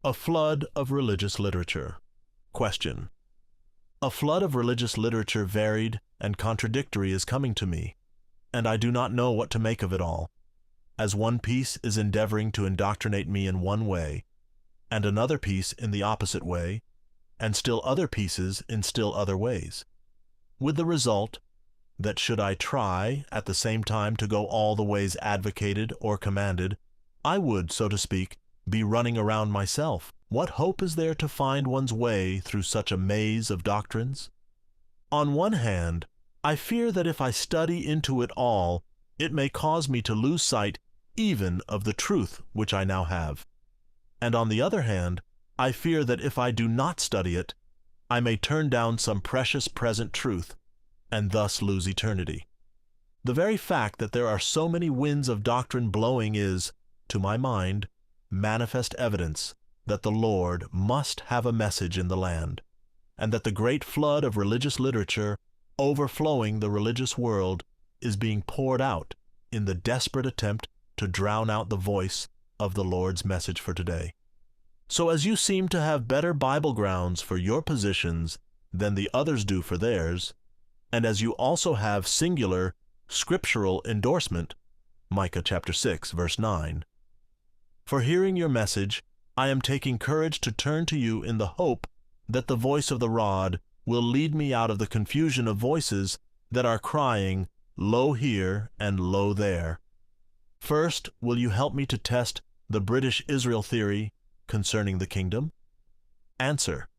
A flood of religious literature. Question. A flood of religious literature varied and contradictory is coming to me, and I do not know what to make of it all, as one piece is endeavoring to indoctrinate me in one way, and another piece in the opposite way, and still other pieces in still other ways, with the result that should I try at the same time to go all the ways advocated or commanded, I would, so to speak, be running around myself. What hope is there to find one's way through such a maze of doctrines? On one hand, I fear that if I study into it all, it may cause me to lose sight even of the truth which I now have. And on the other hand, I fear that if I do not study it, I may turn down some precious present truth, and thus lose eternity. The very fact that there are so many winds of doctrine blowing is, to my mind, manifest evidence that the Lord must have a message in the land, and that the great flood of religious literature overflowing the religious world is being poured out in the desperate attempt to drown out the voice of the Lord's message for today. So as you seem to have better Bible grounds for your positions than the others do for theirs, and as you also have singular scriptural endorsement, Micah chapter 6, verse 9, for hearing your message, I am taking courage to turn to you in the hope that the voice of the rod will lead me out of the confusion of voices that are crying, lo here and lo there. First, will you help me to test the British Israel theory concerning the kingdom? Answer.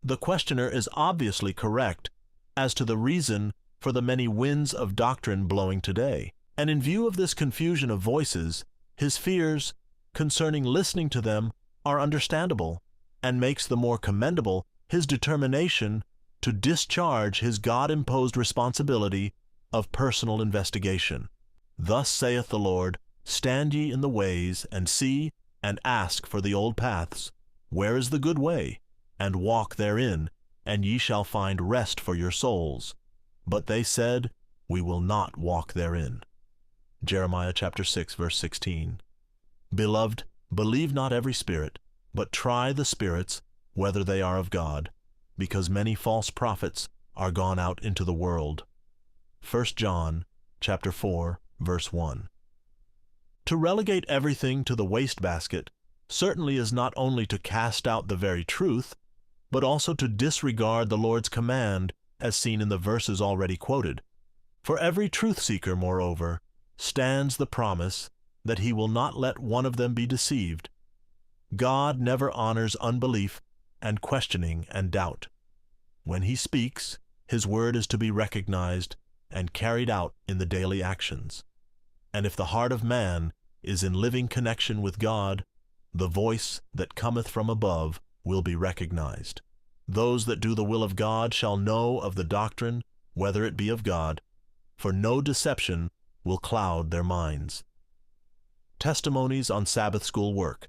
The questioner is obviously correct as to the reason for the many winds of doctrine blowing today, and in view of this confusion of voices, his fears concerning listening to them are understandable, and makes the more commendable his determination to discharge his God-imposed responsibility of personal investigation. Thus saith the Lord, stand ye in the ways, and see, and ask for the old paths, where is the good way, and walk therein, and ye shall find rest for your souls. But they said, we will not walk therein. Jeremiah chapter 6, verse 16. Beloved, believe not every spirit, but try the spirits, whether they are of God, because many false prophets are gone out into the world. 1 John chapter 4, verse 1. To relegate everything to the wastebasket certainly is not only to cast out the very truth, but also to disregard the Lord's command as seen in the verses already quoted. For every truth-seeker, moreover, stands the promise that he will not let one of them be deceived. God never honors unbelief and questioning and doubt. When he speaks, his word is to be recognized and carried out in the daily actions. And if the heart of man is in living connection with God, the voice that cometh from above will be recognized. Those that do the will of God shall know of the doctrine, whether it be of God, for no deception will cloud their minds. Testimonies on Sabbath School Work,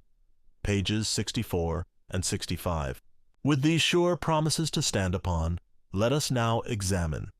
pages 64 and 65. With these sure promises to stand upon, let us now examine